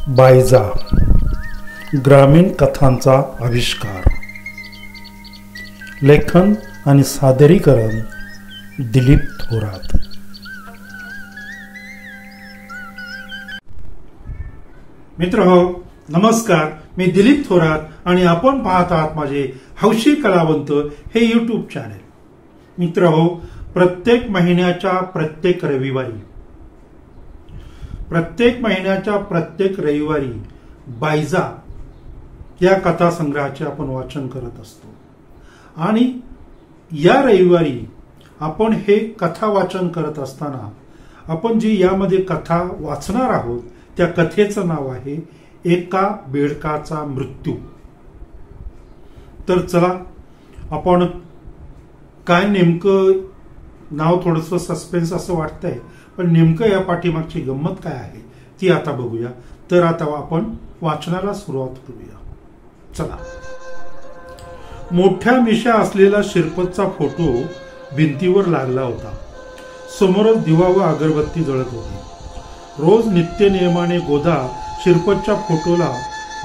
बायजा ग्रामीण कथांचा आविष्कार, लेखन आणि सादरीकरण दिलीप थोरात. मित्रहो नमस्कार, मी दिलीप थोरात आणि आपण पाहत आहात माझे हौशी कलावंत हे यूट्यूब चॅनेल. मित्रहो, प्रत्येक महिन्याच्या प्रत्येक रविवारी बायजा या कथा संग्रहाचे आपण वाचन करत असतो. आणि या रविवारी आपण हे कथा वाचन करत असताना आपण जी यामध्ये कथा वाचणार आहोत त्या कथेचं नाव आहे एका बेडकाचा मृत्यू. तर चला, आपण काय नेमकं नाव थोडंसं सस्पेन्स असं वाटतंय, पण नेमकं या पाठीमागची गंमत काय आहे ती आता बघूया. तर आता आपण वाचनाला सुरुवात करूया. चला. मोठ्या मिशा असलेला शिरपतचा फोटो भिंतीवर लागला होता. समोरच दिवा व अगरबत्ती जळत होती. रोज नित्य नियमाने गोदा शिरपतच्या फोटोला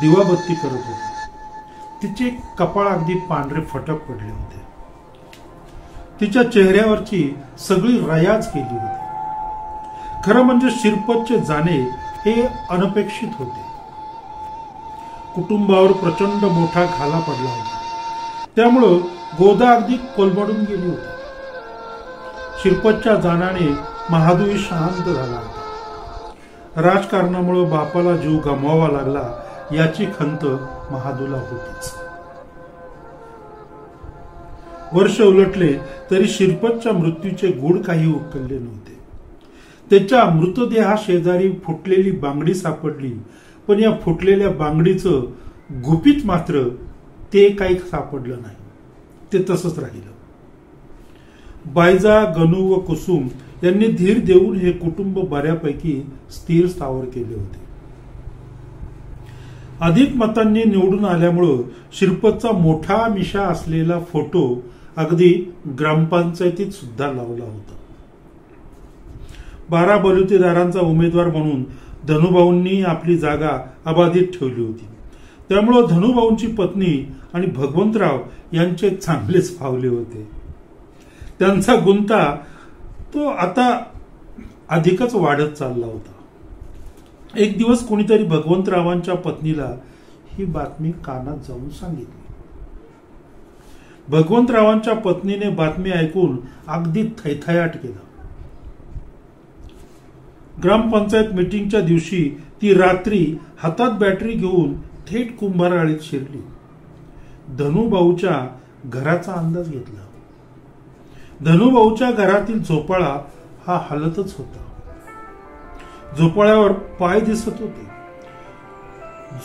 दिवाबत्ती करत होती. तिचे कपाळ अगदी पांढरे फटक पडले होते. तिच्या चेहऱ्यावरची सगळी रयाज केली होती. खरं म्हणजे शिरपतचे जाणे हे अनपेक्षित होते. कुटुंबावर प्रचंड मोठा घाला पडला होता. त्यामुळं गोदा अगदी कोलमडून गेली होती. शिरपतच्या जाण्याने महादुई शांत झाला होता. राजकारणामुळे बापाला जीव गमवावा लागला याची खंत महादूला होतीच. वर्ष उलटले तरी शिरपतच्या मृत्यूचे गूढ काही उकलले नव्हते. त्याच्या मृतदेहा शेजारी फुटलेली बांगडी सापडली, पण या फुटलेल्या बांगडीचं गुपित मात्र ते काही सापडलं नाही. ते तसंच राहिलं. बायजा, गणू व कुसुम यांनी धीर देऊन हे कुटुंब बऱ्यापैकी स्थिर स्थावर केले होते. अधिक मतांनी निवडून आल्यामुळं शिरपतचा मोठा मिशा असलेला फोटो अगदी ग्रामपंचायतीत सुद्धा लावला होता. 12 बलुतेदारांचा उमेदवार म्हणून धनुभाऊंनी आपली जागा अबाधित ठेवली होती. त्यामुळं धनुभाऊंची पत्नी आणि भगवंतराव यांचे चांगलेच फावले होते. त्यांचा गुंता तो आता अधिकच वाढत चालला होता. एक दिवस कोणीतरी भगवंतरावांच्या पत्नीला ही बातमी कानात जाऊन सांगितली. भगवंतरावांच्या पत्नीने बातमी ऐकून अगदी थैथयाट केला. ग्रामपंचायत मीटिंगच्या दिवशी ती रात्री हातात बॅटरी घेऊन थेट कुंभारआळीत शिरली. धनुभाऊच्या घराचा अंदाज घेतला. धनुभाऊच्या घरातील झोपाळा हा हलतच होता. झोपाळ्यावर पाय दिसत होते.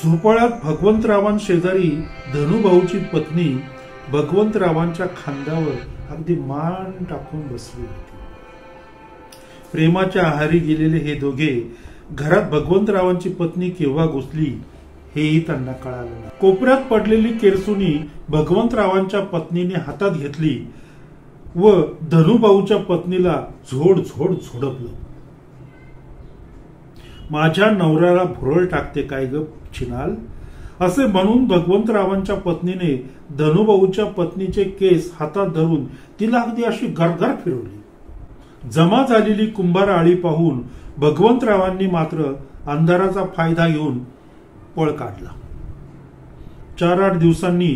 झोपाळ्यात भगवंतरावांशेजारी धनुभाऊची पत्नी भगवंतरावांच्या खांद्यावर अगदी मान टाकून बसली होती. प्रेमाच्या आहारी गेलेले हे दोघे घरात भगवंतरावांची पत्नी केव्हा घुसली हेही त्यांना कळालं नाही. कोपऱ्यात पडलेली केरसुनी भगवंतरावांच्या पत्नीने हातात घेतली व धनुभाऊच्या पत्नीला झोड झोड झोडपलं. माझ्या नवऱ्याला भुरळ टाकते काय ग चिनाल, असे म्हणून भगवंतरावांच्या पत्नीने धनुभाऊच्या पत्नीचे केस हातात धरून तिला अगदी अशी गरगर फिरवली. जमा झालेली कुंभार आळी पाहून भगवंतरावांनी मात्र अंधाराचा फायदा घेऊन पळ काढला. 4-8 दिवसांनी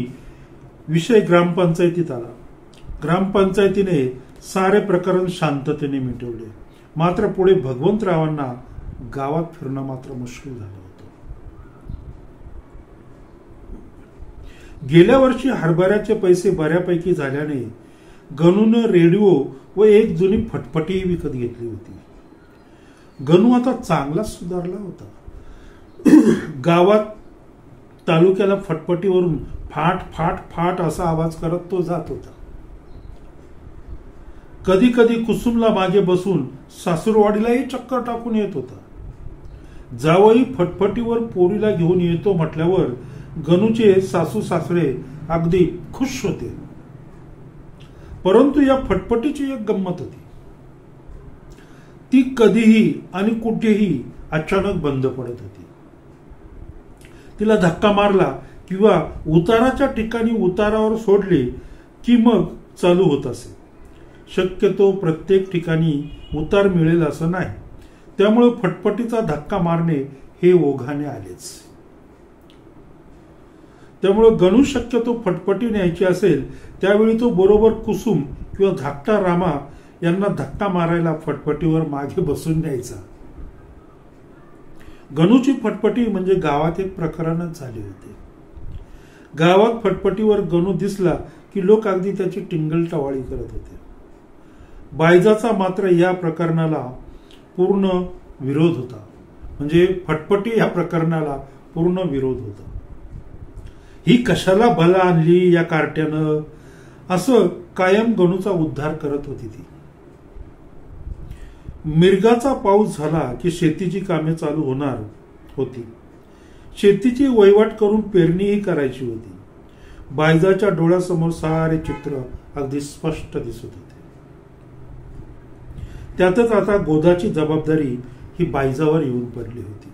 विषय ग्रामपंचायतीत आला. ग्रामपंचायतीने सारे प्रकरण शांततेने मिटवले. मात्र पुढे भगवंतरावांना गावात फिरणं मात्र मुश्किल झालं होतं. गेल्या वर्षी हरभऱ्याचे पैसे बऱ्यापैकी झाल्याने गणूनं रेडिओ व एक जुनी फटफटी विकत घेतली होती. गणू आता चांगलाच सुधारला होता. गावात तालुक्याला फटफटीवरून फाट फाट फाट असा आवाज करत तो जात होता. कधी कधी कुसुमला मागे बसून सासूरवाडीलाही चक्कर टाकून येत होता. जावई फटफटीवर पोरीला घेऊन येतो म्हटल्यावर गणूचे सासू सासरे अगदी खुश होते. परंतु या फटफटीची एक गंमत होती. ती कधीही आणि कुठेही अचानक बंद पडत होती. तिला धक्का मारला किंवा उताराच्या ठिकाणी उतारावर सोडले की मग चालू होत असे. शक्यतो प्रत्येक ठिकाणी उतार मिळेल असं नाही. त्यामुळे फटफटीचा धक्का मारणे हे ओघाने आलेच. त्यामुळे गणू शक्यतो फटफटी न्यायची असेल त्यावेळी तो बरोबर कुसुम किंवा धाकटा रामा यांना धक्का मारायला फटफटीवर मागे बसून न्यायचा. गणूची फटफटी म्हणजे गावात एक प्रकरणच झाले होते. गावात फटफटीवर गणू दिसला की लोक अगदी त्याची टिंगलटवाळी करत होते. बायजाचा मात्र या प्रकरणाला पूर्ण विरोध होता. म्हणजे फटफटी या प्रकरणाला पूर्ण विरोध होता. ही कशाला भला आणली या कार्ट्यानं असं कायम गणूचा उद्धार करत होती ती. मिरगाचा पाऊस झाला की शेतीची कामे चालू होणार होती. शेतीची वहिवाट करून पेरणीही करायची होती. बायजाच्या डोळ्यासमोर सारे चित्र अगदी स्पष्ट दिसत होते. त्यातच आता गोदाची जबाबदारी ही बायजावर येऊन पडली होती.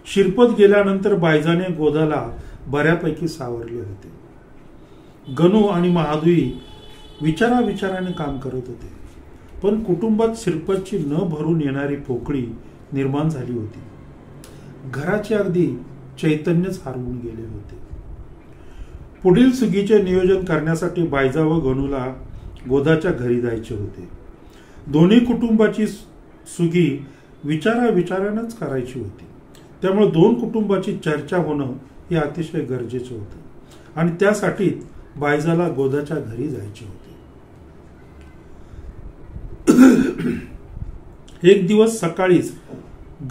शिरपत गेल्यानंतर बायजाने गोदाला बऱ्यापैकी सावरले होते. गणू आणि महादुई विचाराने काम करत होते. पण कुटुंबात शिरपतची न भरून येणारी पोकळी निर्माण झाली होती. घराचे अगदी चैतन्यच हरवून गेले होते. पुढील सुगीचे नियोजन करण्यासाठी बायजा व गणूला गोदाच्या घरी जायचे होते. दोन्ही कुटुंबाची सुगी विचारानेच करायची होती. त्यामुळे दोन कुटुंबाची चर्चा होणं हे अतिशय गरजेचं होतं आणि त्यासाठी बायजाला गोदाच्या घरी जायचे होते. एक दिवस सकाळीच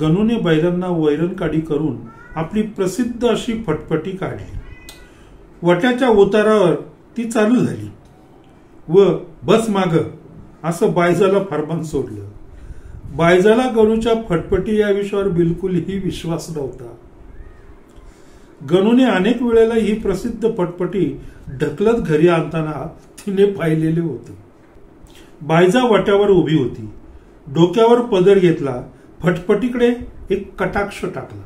गणूने बैलांना वैरणकाडी करून आपली प्रसिद्ध अशी फटफटी काढली. वट्याच्या उतारावर ती चालू झाली व बस माग असं बायजाला फरमान सोडलं. बायजाला गणूच्या फटफटी या विषयावर बिलकुलही विश्वास नव्हता. गणूने अनेक वेळेला ही प्रसिद्ध फटफटी ढकलत घरी आणताना तिने पाहिलेले होते. बायजा वाट्यावर उभी होती. डोक्यावर पदर घेतला. फटफटीकडे एक कटाक्ष टाकला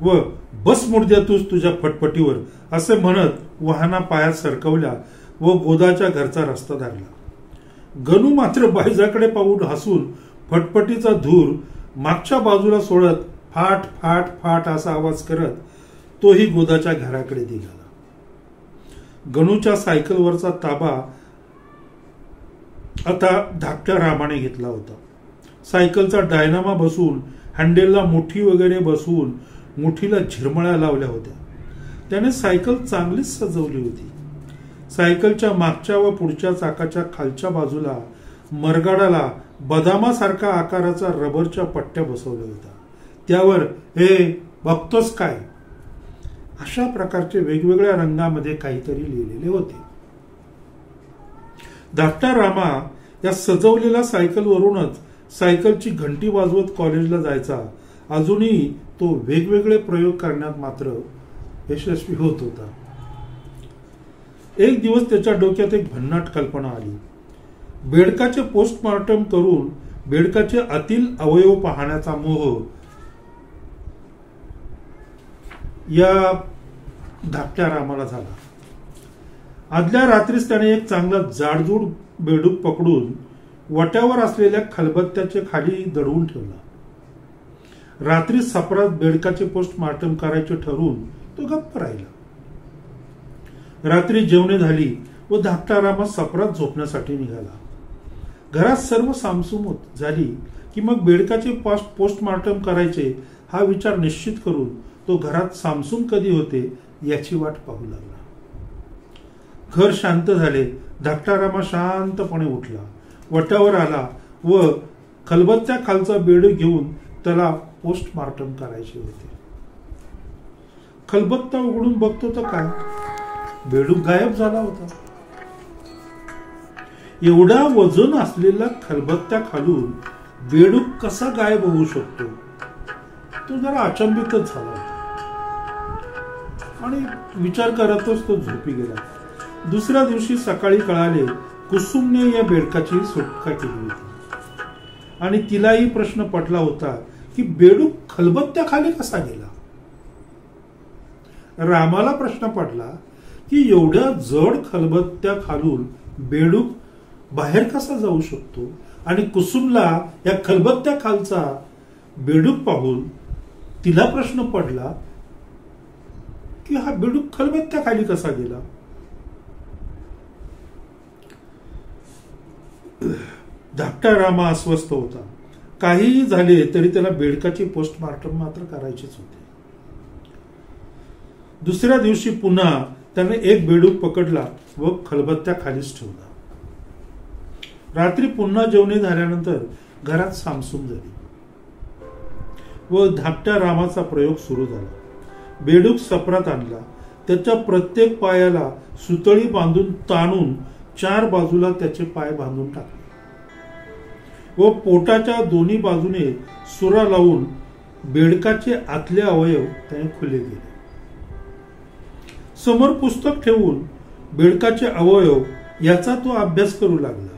व बस मुर्द्या तूच तुझ्या फटफटीवर असे म्हणत वाहना पायात सरकवल्या व गोदाच्या घरचा रस्ता धरला. गणू मात्र बायजाकडे पाहून हसून फटफटीचा धूर मागच्या बाजूला सोडत फाट फाट फाट असा आवाज करत तोही गोदाच्या घराकडे निघाला. गणूच्या सायकलवरचा ताबा आता धाकट्या रामाने घेतला होता. सायकलचा डायनामा बसून हँडेलला मुठी वगैरे बसवून मुठीला झिरमळ्या लावल्या होत्या. त्याने सायकल चांगलीच सजवली होती. सायकलच्या मागच्या व पुढच्या चाकाच्या खालच्या बाजूला मरगाडाला बदामासारखा आकाराचा रबरच्या पट्ट्या बसवल्या होत्या. त्यावर हे बघतोस काय अशा प्रकारचे वेगवेगळ्या रंगामध्ये काहीतरी लिहिलेले होते. धाकटा रामा या सजवलेल्या सायकलवरूनच सायकलची घंटी वाजवत कॉलेजला जायचा. अजूनही तो वेगवेगळे प्रयोग करण्यात मात्र यशस्वी होत होता. एक दिवस त्याच्या डोक्यात एक भन्नाट कल्पना आली. बेडकाचे पोस्टमॉर्टम करून बेडकाचे आतील अवयव पाहण्याचा मोह या धाकट्या रामाला झाला. आदल्या रात्रीच त्याने एक चांगला जाडजूड बेडूक पकडून वट्यावर असलेल्या खलबत्त्याचे खाली दडवून ठेवला. रात्री सपरात बेडकाचे पोस्टमॉर्टम करायचे ठरवून तो गप्प राहिला. रात्री जेवणे झाली व धाकटा रामा सपरात झोपण्यासाठी निघाला. घरात सर्व सामसूम झाली की मग बेडकाचे पोस्टमॉर्टम करायचे हा विचार निश्चित करून तो घरात सामसूम कधी होते याची वाट पाहू लागला. घर शांत झाले. धाकटा रामा शांतपणे उठला, वट्यावर आला व खलबत्त्या खालचा बेडूक घेऊन त्याला पोस्टमॉर्टम करायचे होते. खलबत्ता उघडून बघतो तर काय, बेडूक गायब झाला होता. एवढा वजन असलेला खलबत्त्या खालून बेडूक कसा गायब होऊ शकतो तो जरा अचंबितच झाला होता आणि विचार करतच तो झोपी गेला. दुसऱ्या दिवशी सकाळी कळाले कुसुमने या बेडकाची सुटका केली होती आणि तिलाही प्रश्न पडला होता की बेडूक खलबत्त्याखाली कसा गेला. रामाला प्रश्न पडला की एवढ्या जड खलबत्त्याखालून बेडूक बाहेर कसा जाऊ शकतो. आणि कुसुमला या खलबत्त्याखालचा बेडूक पाहून तिला प्रश्न पडला की हा बेडूक खलबत्त्याखाली कसा गेला. धाकटा रामा अस्वस्थ होता. काहीही झाले तरी त्याला बेडकाची पोस्टमार्टम मात्र करायचीच होती. दुसऱ्या दिवशी पुन्हा त्याने एक बेडूक पकडला व खलबत्त्याखालीच ठेवला. रात्री पुन्हा जेवणे झाल्यानंतर घरात सामसूम झाली व धाकट्या रामाचा प्रयोग सुरू झाला. बेडूक सपरात आणला. त्याच्या प्रत्येक पायाला सुतळी बांधून ताणून 4 बाजूला त्याचे पाय बांधून टाकले व पोटाच्या दोन्ही बाजूने सुरा लावून बेडकाचे आतले अवयव त्याने खुले केले. समोर पुस्तक ठेवून बेडकाचे अवयव याचा तो अभ्यास करू लागला.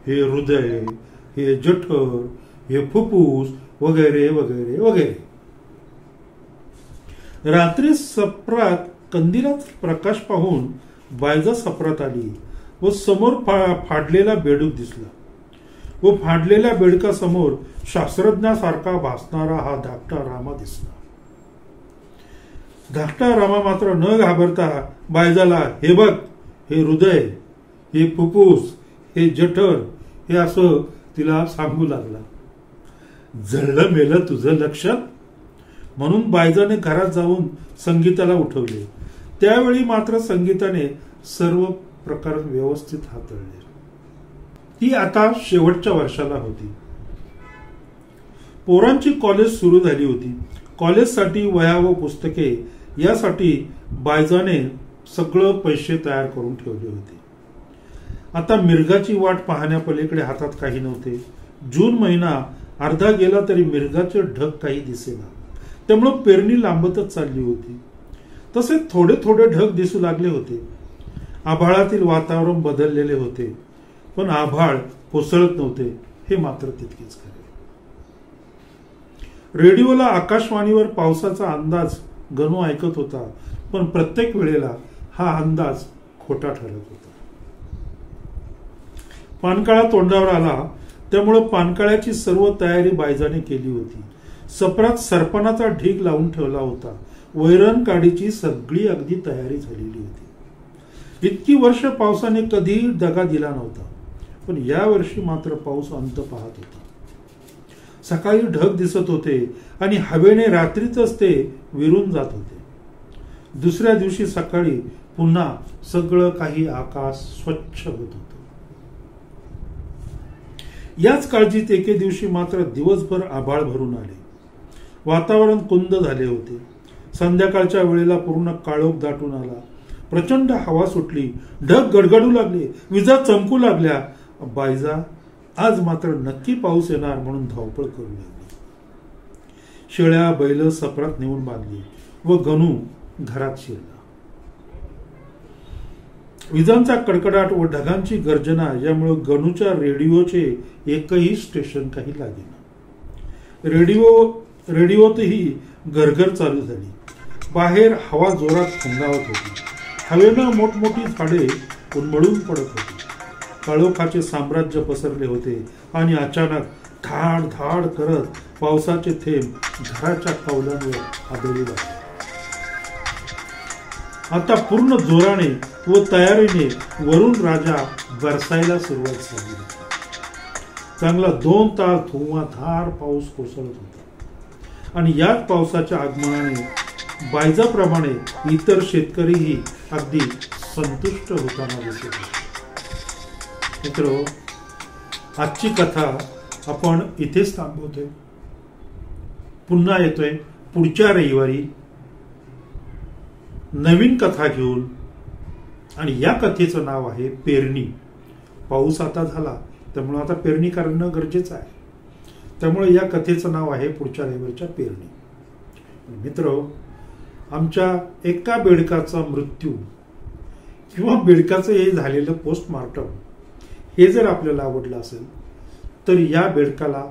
हे हृदय, हे जठर, हे फुफ्फुस वगैरे वगैरे वगैरे. रात्री सपरात कंदिलात प्रकाश पाहून बायजा सपरात आली व समोर फाडलेला बेडूक दिसला व फाडलेल्या बेडकासमोर शास्त्रज्ञासारखा भासणारा हा धाकटा रामा दिसला. धाकटा रामा मात्र न घाबरता बायजाला हे बघ, हे हृदय, हे फुफ्फुस, हे जठर, हे असं तिला सांगू लागला. जळलं मेलं तुझं लक्ष म्हणून बायजाने घरात जाऊन संगीताला उठवले. त्यावेळी मात्र संगीताने सर्व प्रकार व्यवस्थित हाताळले. ती आता शेवटच्या वर्षाला होती. पोरांची कॉलेज सुरू झाली होती. कॉलेजसाठी वह्या व पुस्तके यासाठी बायजाने सगळं पैसे तयार करून ठेवले होते. आता मिरगाची वाट पाहण्यापलीकडे हातात काही नव्हते. जून महिना अर्धा गेला तरी मिरगाचे ढग काही दिसेना. त्यामुळे पेरणी लांबतच चालली होती. तसे थोडे थोडे ढग दिसू लागले होते. आभाळातील वातावरण बदललेले होते, पण आभाळ कोसळत नव्हते हे मात्र तितकेच खरे. रेडिओला आकाशवाणीवर पावसाचा अंदाज गणू ऐकत होता, पण प्रत्येक वेळेला हा अंदाज खोटा ठरत होता. पानकाळा तोंडावर आला त्यामुळे पानकाळ्याची सर्व तयारी बायजाने केली होती. सपरात सरपणाचा ढीग लावून ठेवला होता. वैरण काडीची सगळी अगदी तयारी झालेली होती. इतकी वर्ष पावसाने कधीही दगा दिला नव्हता, पण या वर्षी मात्र पाऊस अंत पाहत होता. सकाळी ढग दिसत होते आणि हवेने रात्रीतच ते विरून जात होते. दुसऱ्या दिवशी सकाळी पुन्हा सगळं काही आकाश स्वच्छ होत होतं. याच काळजीत एके दिवशी मात्र दिवसभर आभाळ भरून आले. वातावरण कुंद झाले होते. संध्याकाळच्या वेळेला पूर्ण काळोख दाटून आला. प्रचंड हवा सुटली. ढग गडगडू लागले. विजा चमकू लागल्या. बायजा आज मात्र नक्की पाऊस येणार म्हणून धावपळ करू लागली. शेळ्या बैल सपरात नेऊन बांधली व गणू घरात शिरला. विजांचा कडकडाट व ढगांची गर्जना यामुळे गणूच्या रेडिओचे एकही स्टेशन काही लागेना. रेडिओतही गरगर चालू झाली. बाहेर हवा जोरात थंडावत होती. हवेनं मोठमोठी झाडे उन्मळून पडत होती. काळोखाचे साम्राज्य पसरले होते आणि अचानक धाड धाड करत पावसाचे थेंब घराच्या कौलांवर आदळू लागले. आता पूर्ण जोराने व तयारीने वरून राजा बरसायला सुरुवात झाली होती. चांगला 2 तास धुवाधार पाऊस कोसळत होता आणि याच पावसाच्या आगमनाने बायजाप्रमाणे इतर शेतकरीही अगदी संतुष्ट होताना दिसत होते. मित्र, आजची कथा आपण इथेच थांबवतोय. पुन्हा येतोय पुढच्या रविवारी नवीन कथा घेऊन आणि या कथेचं नाव आहे पेरणी. पाऊस आता झाला त्यामुळे आता पेरणी करणं गरजेचं आहे. त्यामुळे या कथेचं नाव आहे पुढच्या रविवारच्या पेरणी. मित्र, आमच्या एका बेडकाचा मृत्यू किंवा बेडकाचं हे झालेलं पोस्टमार्टम हे जर आपल्याला आवडलं असेल तर या बेडकाला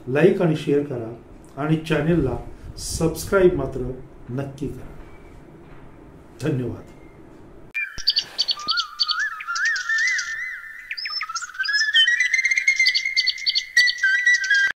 लाईक आणि शेअर करा आणि चॅनेलला सबस्क्राईब मात्र नक्की करा. धन्यवाद.